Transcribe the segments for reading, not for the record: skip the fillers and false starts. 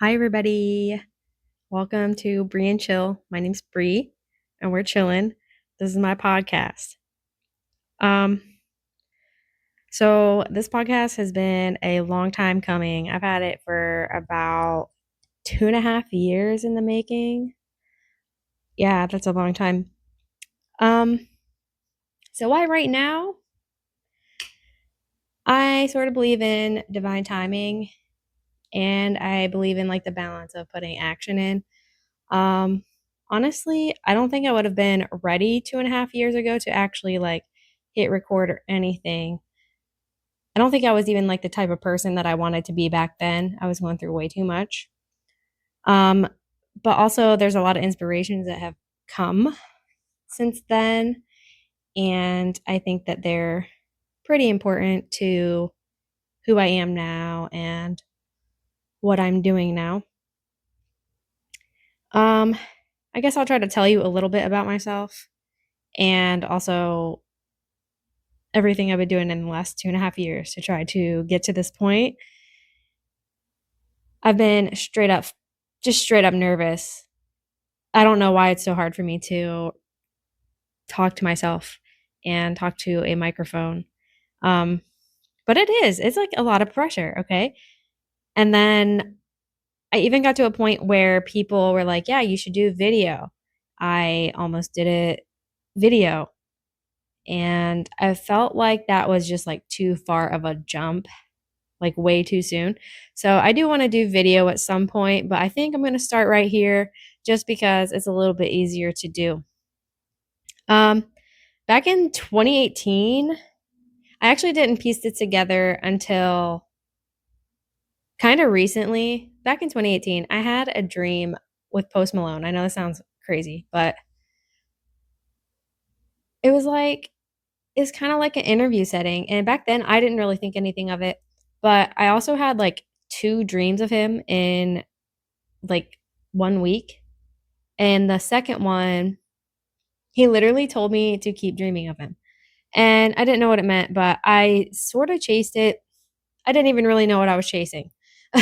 Hi, everybody. Welcome to Brie and Chill. My name's Brie, and we're chilling. This is my podcast. Um, so this podcast has been a long time coming. I've had it for about 2.5 years in the making. Yeah, that's a long time. Um, so why right now? I sort of believe in divine timing, and I believe in like the balance of putting action in. Um, Honestly, I don't think I would have been ready 2.5 years ago to actually like hit record or anything. I don't think I was even like the type of person that I wanted to be back then. I was going through way too much. Um, but also there's a lot of inspirations that have come since then, and I think that they're pretty important to who I am now and what I'm doing now. Um, I guess I'll try to tell you a little bit about myself and also everything I've been doing in the last 2.5 years to try to get to this point. I've been straight up nervous. I don't know why it's so hard for me to talk to myself and talk to a microphone. Um, but it is. It's like a lot of pressure, okay? And then I even got to a point where people were like, yeah, you should do video. I almost did it video. And I felt like that was just like too far of a jump, like way too soon. So I do want to do video at some point, but I think I'm going to start right here just because it's a little bit easier to do. Um, Back in 2018, I actually didn't piece it together until kind of recently. Back in 2018, I had a dream with Post Malone. I know this sounds crazy, but it was like it's kind of like an interview setting. And back then, I didn't really think anything of it. But I also had like two dreams of him in like 1 week. And the second one, he literally told me to keep dreaming of him. And I didn't know what it meant, but I sort of chased it. I didn't even really know what I was chasing.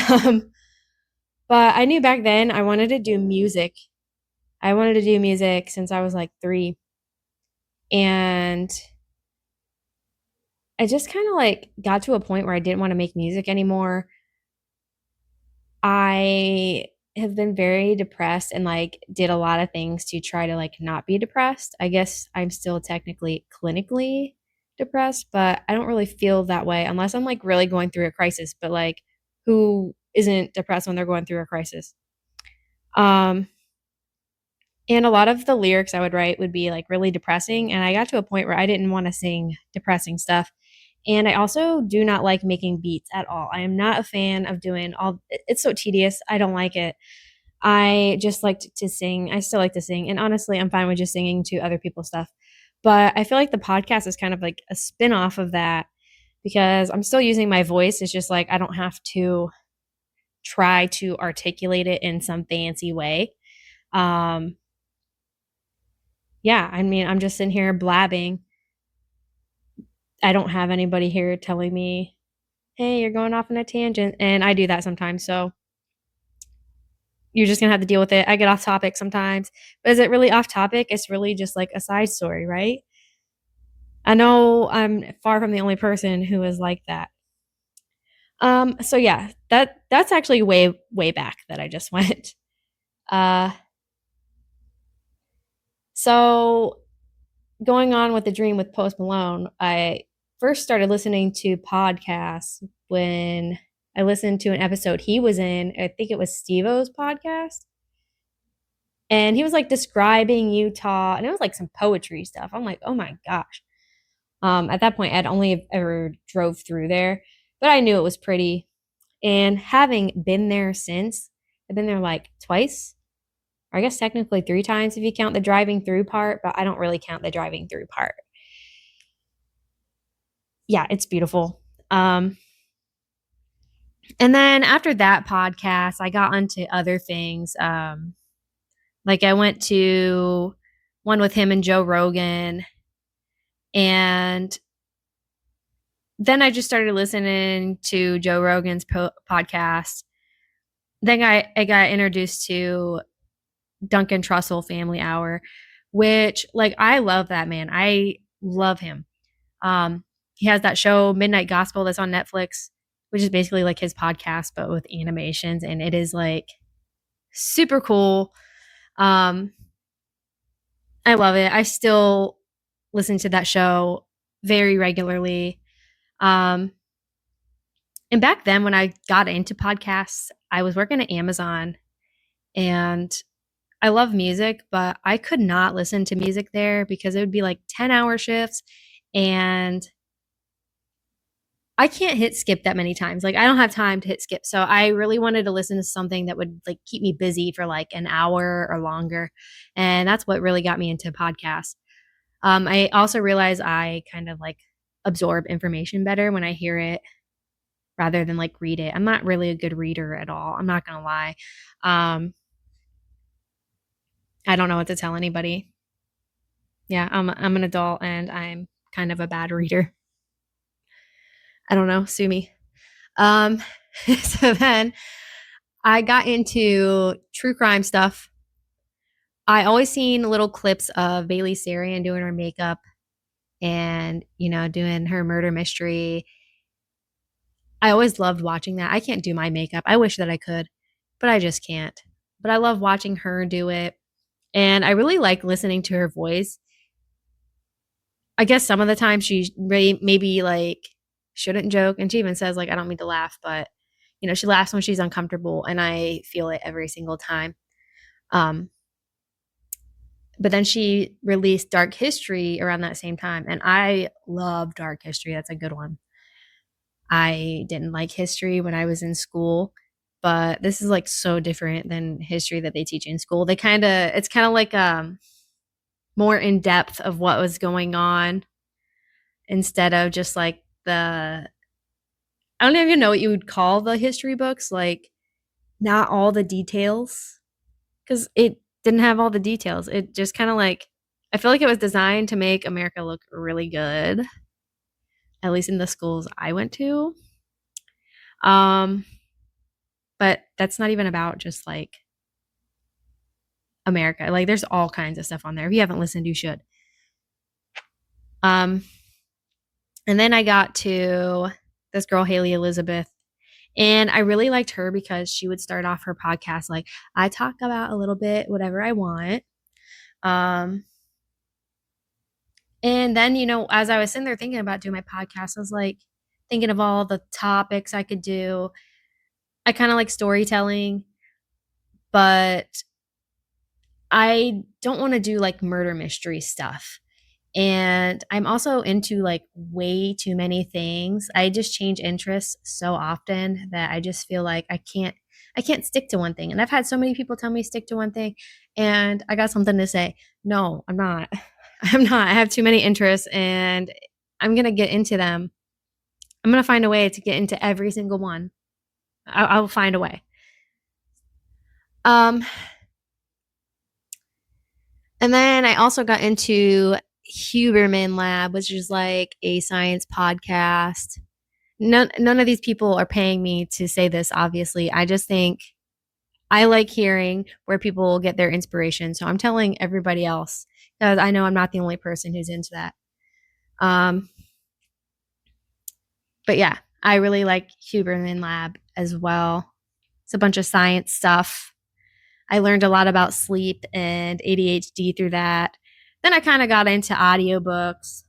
um, but I knew back then I wanted to do music. I wanted to do music since I was like 3. And I just kind of like got to a point where I didn't want to make music anymore. I have been very depressed and like did a lot of things to try to like not be depressed. I guess I'm still technically clinically depressed, but I don't really feel that way unless I'm like really going through a crisis. But like, who isn't depressed when they're going through a crisis? Um, and a lot of the lyrics I would write would be like really depressing. And I got to a point where I didn't want to sing depressing stuff. And I also do not like making beats at all. I am not a fan of doing all it's so tedious. I don't like it. I just like to sing. I still like to sing. And honestly, I'm fine with just singing to other people's stuff. But I feel like the podcast is kind of like a spin-off of that because I'm still using my voice. It's just like I don't have to try to articulate it in some fancy way. Um yeah, I mean, I'm just sitting here blabbing. I don't have anybody here telling me, "Hey, you're going off on a tangent." And I do that sometimes. So you're just gonna have to deal with it. I get off topic sometimes. But is it really off topic? It's really just like a side story, right? I know I'm far from the only person who is like that. So yeah, that's actually way back that I just went. Uh so going on with the dream with Post Malone, I first started listening to podcasts when I listened to an episode he was in. I think it was Steve-O's podcast. And he was like describing Utah, and it was like some poetry stuff. I'm like, oh my gosh. At that point, I'd only ever drove through there, but I knew it was pretty. And having been there since, I've been there like twice, or I guess technically 3 times if you count the driving through part, but I don't really count the driving through part. Yeah, it's beautiful. And then after that podcast, I got onto other things. Like I went to one with him and Joe Rogan, and then I just started listening to Joe Rogan's podcast. Then I got introduced to Duncan Trussell Family Hour, which like I love that man. I love him. He has that show Midnight Gospel that's on Netflix, which is basically like his podcast but with animations, and it is like super cool. Um, I love it. I still listen to that show very regularly. Um, and back then, when I got into podcasts, I was working at Amazon and I love music, but I could not listen to music there because it would be like 10-hour shifts and I can't hit skip that many times. Like I don't have time to hit skip. So I really wanted to listen to something that would like keep me busy for like an hour or longer. And that's what really got me into podcasts. I also realize I kind of like absorb information better when I hear it rather than like read it. I'm not really a good reader at all. I'm not gonna lie. Um, I don't know what to tell anybody. Yeah, I'm an adult and I'm kind of a bad reader. I don't know, sue me. Um, so then I got into true crime stuff. I always seen little clips of Bailey Sarian doing her makeup and, doing her murder mystery. I always loved watching that. I can't do my makeup. I wish that I could, but I just can't. But I love watching her do it. And I really like listening to her voice. I guess some of the time she maybe like shouldn't joke. And she even says, like, I don't mean to laugh, but, she laughs when she's uncomfortable. And I feel it every single time. Um, but then she released Dark History around that same time. And I love Dark History. That's a good one. I didn't like history when I was in school, but this is like so different than history that they teach in school. It's kind of like more in depth of what was going on instead of just like I don't even know what you would call the history books, like not all the details because it didn't have all the details. It just kind of like I feel like it was designed to make America look really good, at least in the schools I went to. Um, but that's not even about just like America. Like there's all kinds of stuff on there. If you haven't listened, you should. Um, and then I got to this girl, Haley Elizabeth. And I really liked her because she would start off her podcast like, I talk about a little bit whatever I want. Um, and then, as I was sitting there thinking about doing my podcast, I was like thinking of all the topics I could do. I kind of like storytelling, but I don't want to do like murder mystery stuff. And I'm also into like way too many things. I just change interests so often that I just feel like I can't stick to one thing. And I've had so many people tell me stick to one thing and I got something to say. No, I'm not. I'm not. I have too many interests and I'm going to get into them. I'm going to find a way to get into every single one. I will find a way. Um and then I also got into Huberman Lab, which is like a science podcast. None of these people are paying me to say this, obviously. I just think I like hearing where people get their inspiration. So I'm telling everybody else because I know I'm not the only person who's into that. Um, but yeah, I really like Huberman Lab as well. It's a bunch of science stuff. I learned a lot about sleep and ADHD through that. Then I kind of got into audiobooks,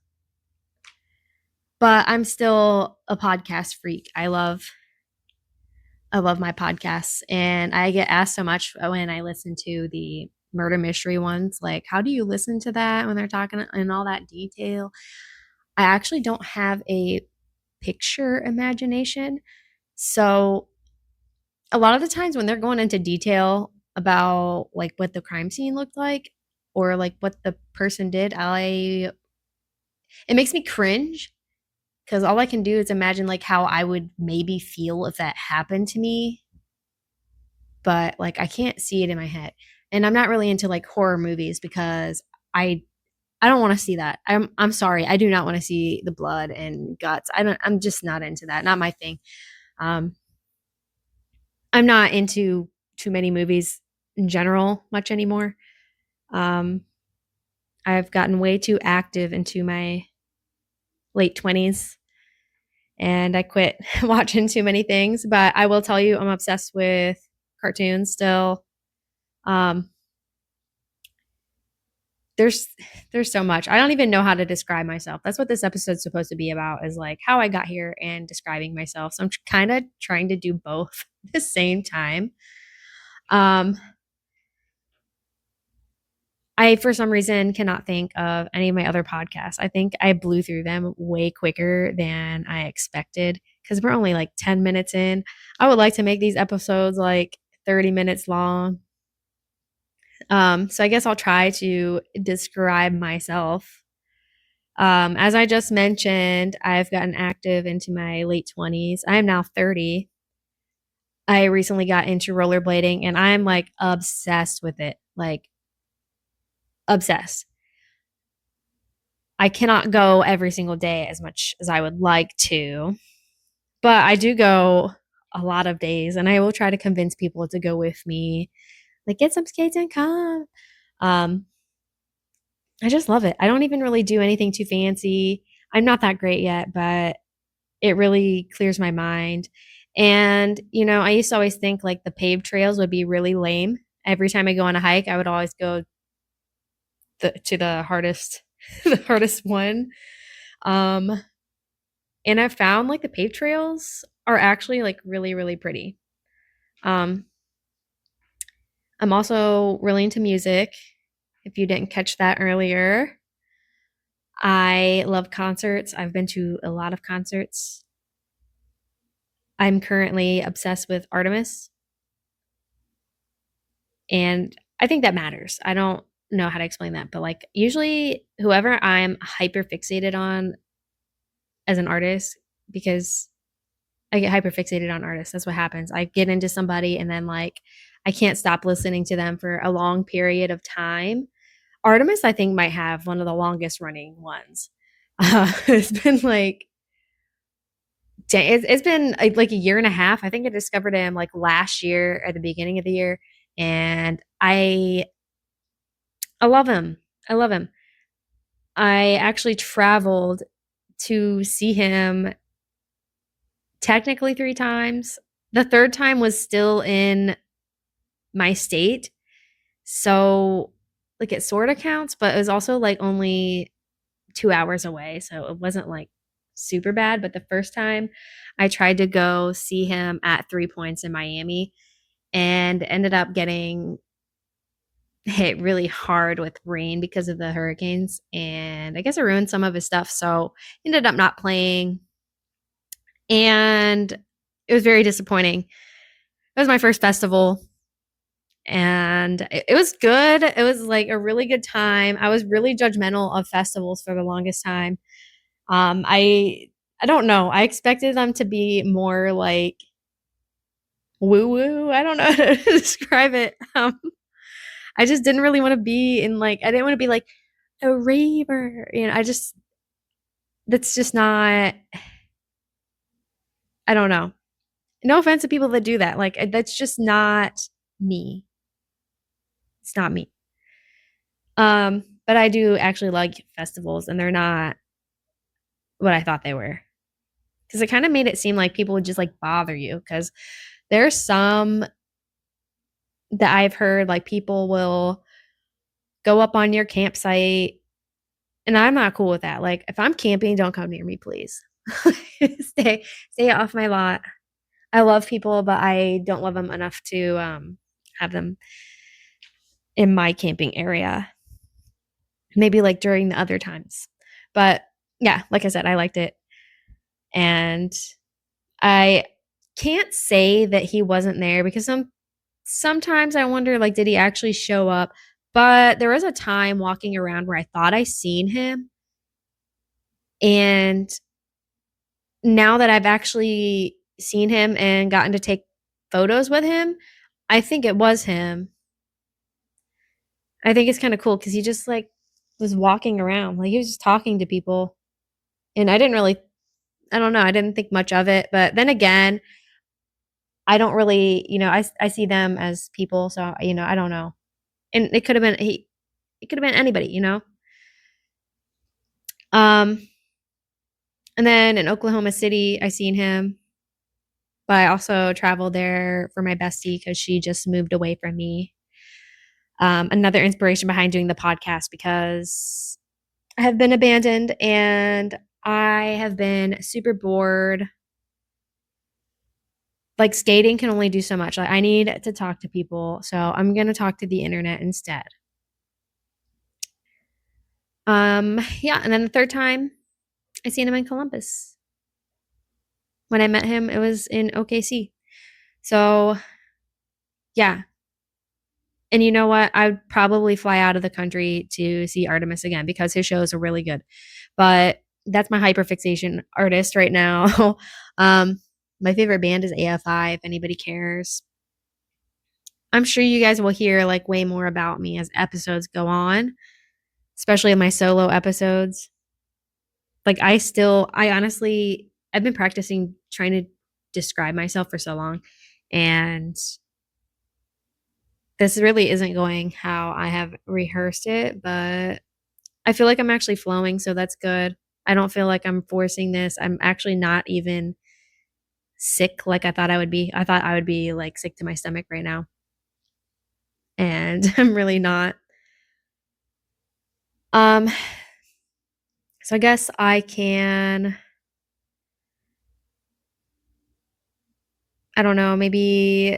but I'm still a podcast freak. I love my podcasts and I get asked so much when I listen to the murder mystery ones like how do you listen to that when they're talking in all that detail? I actually don't have a picture imagination. So a lot of the times when they're going into detail about like what the crime scene looked like or like what the person did, it makes me cringe because all I can do is imagine like how I would maybe feel if that happened to me, but like I can't see it in my head. And I'm not really into like horror movies because I I don't want to see that. I'm sorry. I do not want to see the blood and guts. I'm just not into that. Not my thing. Um I'm not into too many movies in general much anymore. Um, I've gotten way too active into my late 20s and I quit watching too many things. But I will tell you, I'm obsessed with cartoons still. Um, there's there's so much. I don't even know how to describe myself. That's what this episode's supposed to be about, is like how I got here and describing myself. So I'm kind of trying to do both at the same time. Um, I, for some reason, cannot think of any of my other podcasts. I think I blew through them way quicker than I expected because we're only like 10 minutes in. I would like to make these episodes like 30 minutes long. So I guess I'll try to describe myself. As I just mentioned, I've gotten active into my late 20s. I am now 30. I recently got into rollerblading and I'm like obsessed with it. Like, obsessed. I cannot go every single day as much as I would like to, but I do go a lot of days and I will try to convince people to go with me. Like, get some skates and come. Um, I just love it. I don't even really do anything too fancy. I'm not that great yet, but it really clears my mind. And, I used to always think like the paved trails would be really lame. Every time I go on a hike, I would always go to the hardest, the hardest one. Um, and I've found like the paved trails are actually like really, really pretty. Um, I'm also really into music. If you didn't catch that earlier, I love concerts. I've been to a lot of concerts. I'm currently obsessed with Artemis, and I think that matters. I don't know how to explain that, but like usually whoever I'm hyper fixated on as an artist, because I get hyper fixated on artists. That's what happens. I get into somebody and then like I can't stop listening to them for a long period of time. Artemis, I think, might have one of the longest running ones. It's been like it's been like a year and a half. I think I discovered him like last year at the beginning of the year, and I love him. I love him. I actually traveled to see him technically 3 times. The third time was still in my state. So, like, it sort of counts, but it was also like only 2 hours away. So it wasn't like super bad. But the first time I tried to go see him at 3 Points in Miami and ended up getting hit really hard with rain because of the hurricanes. And I guess it ruined some of his stuff. So he ended up not playing. And it was very disappointing. It was my first festival and it was good. It was like a really good time. I was really judgmental of festivals for the longest time. I don't know. I expected them to be more like woo woo. I don't know how to describe it. I just didn't really want to be in like I didn't want to be like a raver. I just that's just not. I don't know. No offense to people that do that. Like that's just not me. It's not me. But I do actually like festivals, and they're not what I thought they were. Because it kind of made it seem like people would just like bother you. Because there's some that I've heard like people will go up on your campsite, and I'm not cool with that. Like if I'm camping, don't come near me, please. Stay off my lot. I love people, but I don't love them enough to have them in my camping area. Maybe like during the other times. But yeah, like I said, I liked it. And I can't say that he wasn't there because sometimes I wonder like did he actually show up? But there was a time walking around where I thought I seen him. And now that I've actually seen him and gotten to take photos with him, I think it was him. I think it's kind of cool because he just like was walking around, like he was just talking to people. And I don't know, I didn't think much of it. But then again, I don't really, I see them as people, so I don't know. And it could have been it could have been anybody. Um, and then in Oklahoma City, I seen him, but I also traveled there for my bestie because she just moved away from me. Another inspiration behind doing the podcast because I have been abandoned and I have been super bored. Like skating can only do so much. Like I need to talk to people, so I'm gonna talk to the internet instead. Yeah, and then the third time I seen him in Columbus. When I met him, it was in OKC. So yeah. And you know what? I'd probably fly out of the country to see Artemis again because his shows are really good. But that's my hyperfixation artist right now. um, my favorite band is AFI, if anybody cares. I'm sure you guys will hear like way more about me as episodes go on, especially in my solo episodes. Like I honestly, I've been practicing trying to describe myself for so long. And this really isn't going how I have rehearsed it, but I feel like I'm actually flowing, so that's good. I don't feel like I'm forcing this. I'm actually not even sick like I thought I would be. I thought I would be like sick to my stomach right now. And I'm really not. Um so I guess I can I don't know, maybe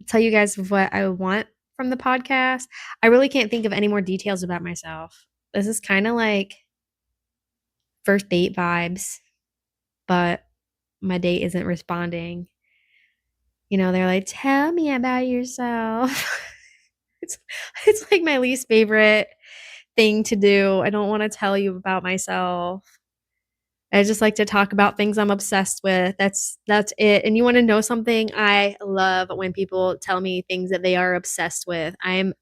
tell you guys what I want from the podcast. I really can't think of any more details about myself. This is kind of like first date vibes, but my date isn't responding. They're like, "Tell me about yourself." It's it's like my least favorite thing to do. I don't want to tell you about myself. I just like to talk about things I'm obsessed with. That's it. And you want to know something? I love when people tell me things that they are obsessed with. I'm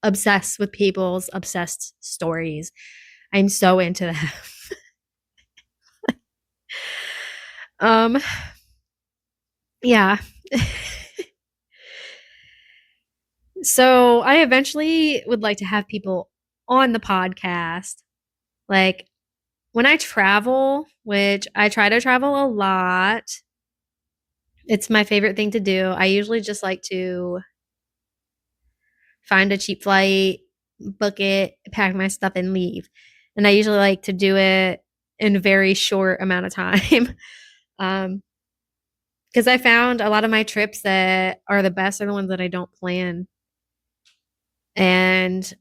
obsessed with people's obsessed stories. I'm so into them. um yeah. So I eventually would like to have people on the podcast. Like when I travel, which I try to travel a lot, it's my favorite thing to do. I usually just like to find a cheap flight, book it, pack my stuff, and leave. And I usually like to do it in a very short amount of time. um, because I found a lot of my trips that are the best are the ones that I don't plan. And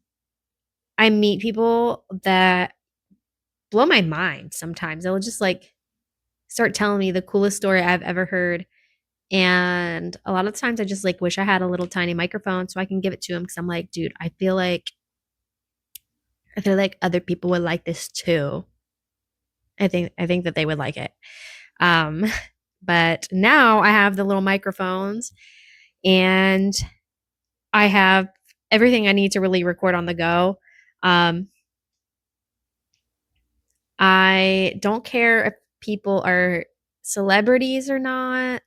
I meet people that blow my mind sometimes. They'll just like start telling me the coolest story I've ever heard. And a lot of times I just like wish I had a little tiny microphone so I can give it to them because I'm like, dude, I feel like other people would like this too. I think that they would like it. Um, but now I have the little microphones and I have everything I need to really record on the go. Um, I don't care if people are celebrities or not.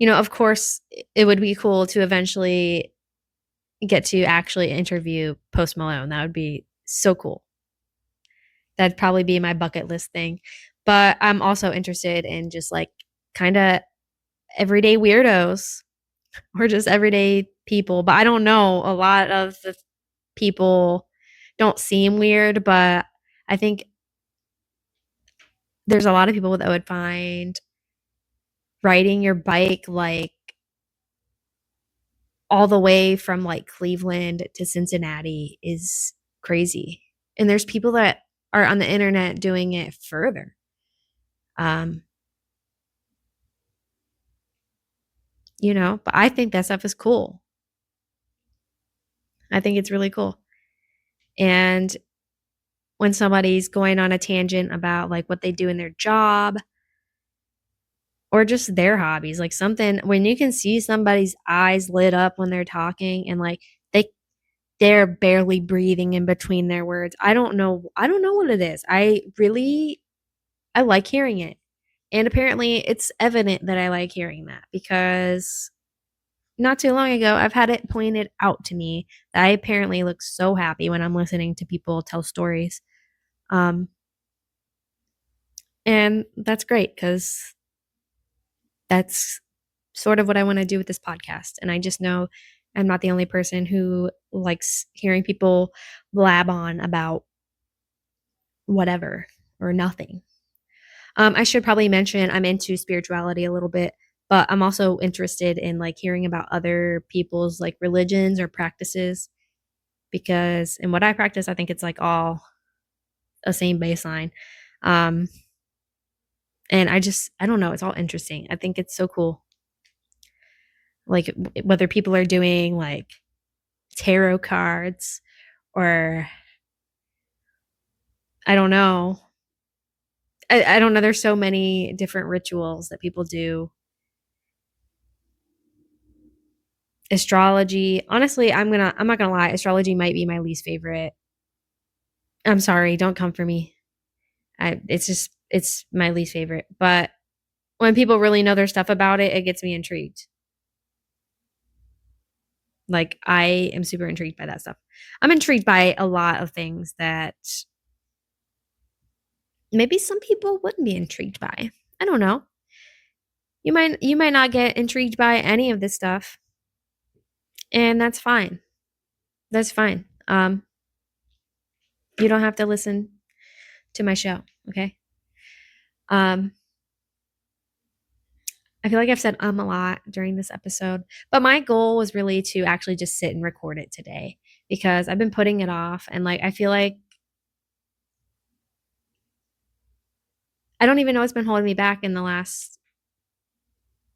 Of course, it would be cool to eventually get to actually interview Post Malone. That would be so cool. That'd probably be my bucket list thing. But I'm also interested in just like kind of everyday weirdos or just everyday people. But I don't know. A lot of the people don't seem weird, but I think there's a lot of people that would find riding your bike like all the way from like Cleveland to Cincinnati is crazy. And there's people that are on the internet doing it further. Um, but I think that stuff is cool. I think it's really cool. And when somebody's going on a tangent about like what they do in their job or just their hobbies, like something when you can see somebody's eyes lit up when they're talking and like they're barely breathing in between their words. I don't know what it is. I like hearing it. And apparently it's evident that I like hearing that because not too long ago, I've had it pointed out to me that I apparently look so happy when I'm listening to people tell stories. Um, and that's great because that's sort of what I want to do with this podcast. And I just know I'm not the only person who likes hearing people blab on about whatever or nothing. I should probably mention I'm into spirituality a little bit, but I'm also interested in like hearing about other people's like religions or practices because in what I practice, I think it's like all a same baseline. Um, and I don't know, it's all interesting. I think it's so cool. Like whether people are doing like tarot cards or I don't know. I don't know. There's so many different rituals that people do. Astrology. Honestly, I'm not gonna lie, astrology might be my least favorite. I'm sorry, don't come for me. It's my least favorite. But when people really know their stuff about it, it gets me intrigued. Like I am super intrigued by that stuff. I'm intrigued by a lot of things that maybe some people wouldn't be intrigued by. I don't know. You might not get intrigued by any of this stuff, and that's fine. That's fine. You don't have to listen to my show, okay? Um, I feel like I've said a lot during this episode, but my goal was really to actually just sit and record it today because I've been putting it off and like I feel like I don't even know what's been holding me back in the last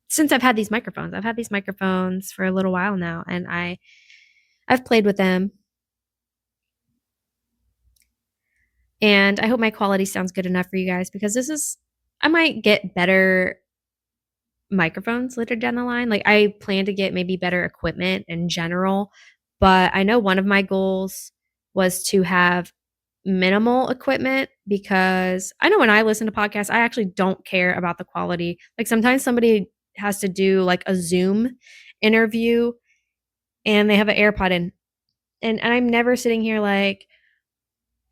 since I've had these microphones. I've had these microphones for a little while now and I've played with them and I hope my quality sounds good enough for you guys because I might get better microphones later down the line. Like I plan to get maybe better equipment in general, but I know one of my goals was to have minimal equipment because I know when I listen to podcasts, I actually don't care about the quality. Like sometimes somebody has to do like a Zoom interview and they have an AirPod in and I'm never sitting here like,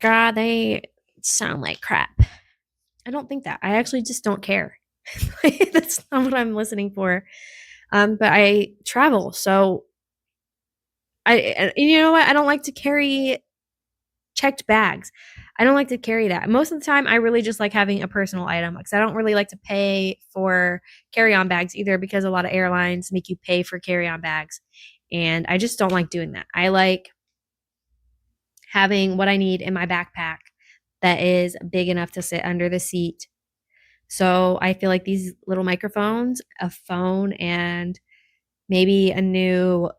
God, they sound like crap. I don't think that. I actually just don't care. That's not what I'm listening for. But I travel, so you know what? I don't like to carry checked bags. I don't like to carry that. Most of the time, I really just like having a personal item because I don't really like to pay for carry-on bags either because a lot of airlines make you pay for carry-on bags, and I just don't like doing that. I like having what I need in my backpack that is big enough to sit under the seat. So I feel like these little microphones, a phone, and maybe a new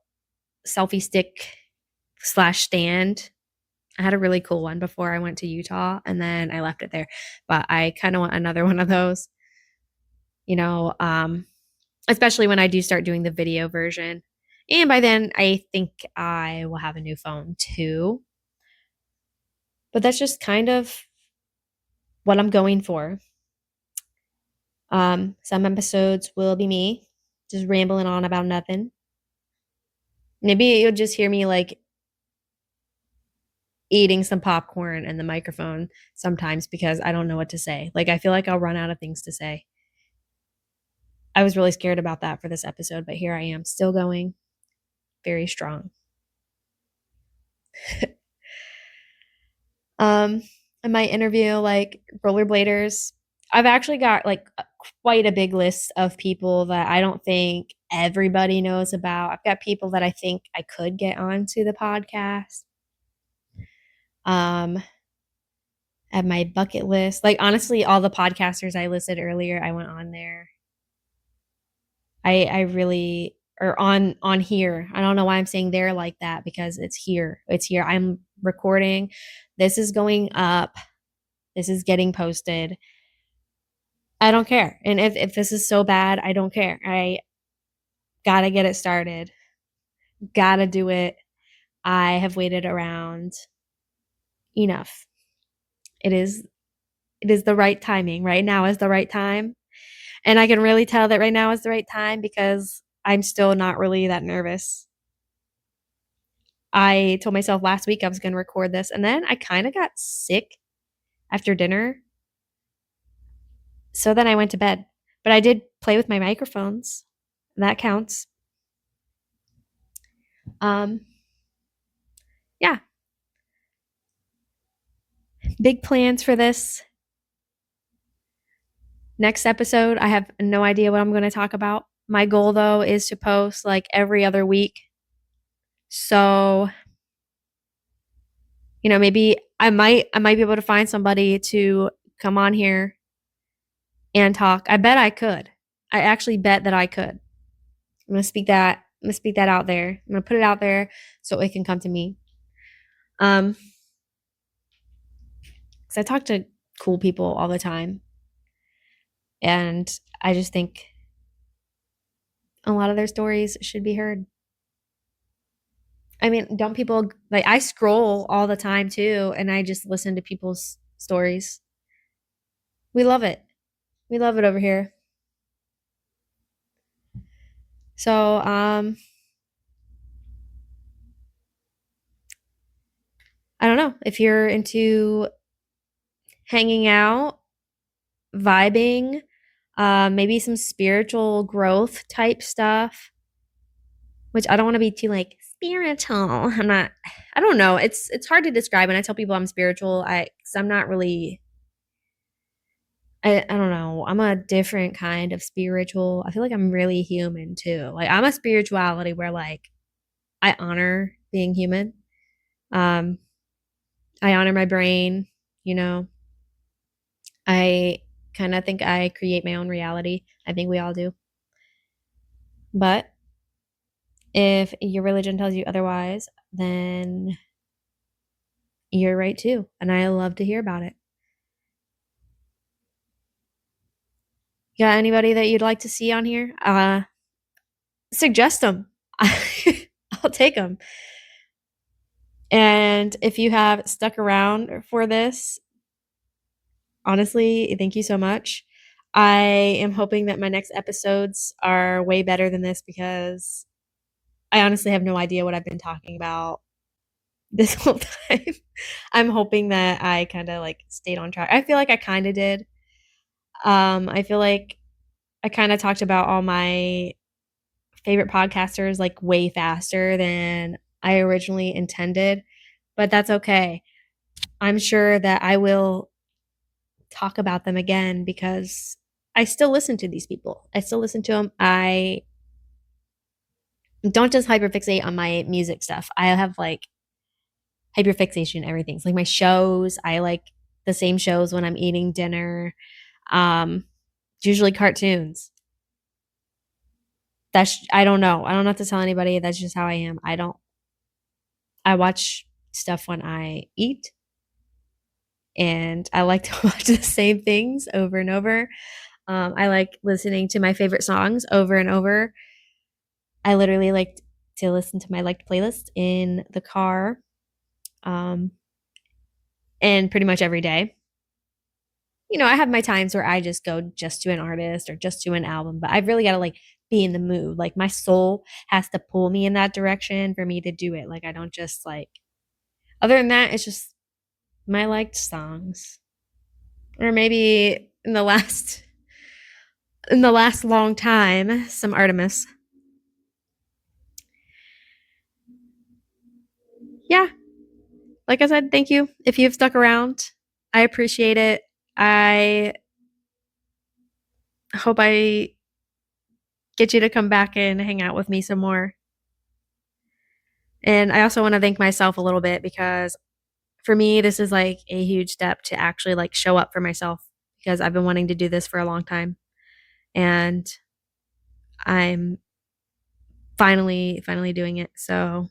selfie stick slash stand. I had a really cool one before I went to Utah and then I left it there. But I kind of want another one of those, you know, especially when I do start doing the video version. And by then, I think I will have a new phone too. But that's just kind of what I'm going for. Some episodes will be me just rambling on about nothing. Maybe you'll just hear me like eating some popcorn and the microphone sometimes because I don't know what to say. Like I feel like I'll run out of things to say. I was really scared about that for this episode, but here I am, still going very strong. um I might interview like rollerbladers. I've actually got like quite a big list of people that I don't think everybody knows about. I've got people that I think I could get onto the podcast. Um at my bucket list. Like honestly, all the podcasters I listed earlier, I went on there. I really or on here. I don't know why I'm saying there like that because it's here. It's here. I'm recording. This is going up. This is getting posted. I don't care. And if this is so bad, I don't care. I gotta get it started. Gotta do it. I have waited around enough. It is the right timing. Right now is the right time. And I can really tell that right now is the right time because I'm still not really that nervous. I told myself last week I was going to record this, and then I kind of got sick after dinner. So then I went to bed. But I did play with my microphones. That counts. Um, yeah, big plans for this next episode. I have no idea what I'm going to talk about. My goal, though, is to post like every other week. So, maybe I might be able to find somebody to come on here and talk. I bet I could. I actually bet that I could. I'm gonna speak that out there. I'm gonna put it out there so it can come to me. Um, because I talk to cool people all the time, and I just think a lot of their stories should be heard. I mean, don't people like I scroll all the time too, and I just listen to people's stories. We love it. We love it over here. So, I don't know if you're into hanging out, vibing, maybe some spiritual growth type stuff, which I don't want to be too like spiritual. I don't know. It's hard to describe. And I tell people I'm spiritual. Cause I'm not really, I don't know. I'm a different kind of spiritual. I feel like I'm really human too. Like I'm a spirituality where like I honor being human. Um, I honor my brain, you know, I kind of think I create my own reality. I think we all do. But if your religion tells you otherwise, then you're right too. And I love to hear about it. You got anybody that you'd like to see on here? Suggest them. I'll take them. And if you have stuck around for this, honestly, thank you so much. I am hoping that my next episodes are way better than this because I honestly have no idea what I've been talking about this whole time. I'm hoping that I kind of like stayed on track. I feel like I kind of did. I feel like I kind of talked about all my favorite podcasters like way faster than I originally intended, but that's okay. I'm sure that I will talk about them again because I still listen to these people. I still listen to them. I don't just hyperfixate on my music stuff. I have like hyperfixation everything. It's like my shows. I like the same shows when I'm eating dinner. It's usually cartoons. I don't know. I don't have to tell anybody. That's just how I am. I watch stuff when I eat, and I like to watch the same things over and over. I like listening to my favorite songs over and over. I literally like to listen to my liked playlist in the car, um, and pretty much every day. I have my times where I just go just to an artist or just to an album, but I've really got to like be in the mood. Like my soul has to pull me in that direction for me to do it. Like I don't just like, other than that, it's just my liked songs. Or maybe in the last long time, some Artemis. Yeah, like I said, thank you. If you've stuck around, I appreciate it. I hope I get you to come back and hang out with me some more. And I also want to thank myself a little bit because for me, this is like a huge step to actually like show up for myself because I've been wanting to do this for a long time. And I'm finally doing it. So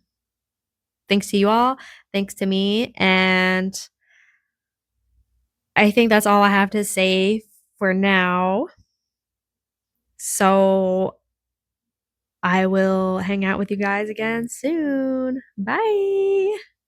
thanks to you all. Thanks to me. And I think that's all I have to say for now. So I will hang out with you guys again soon. Bye.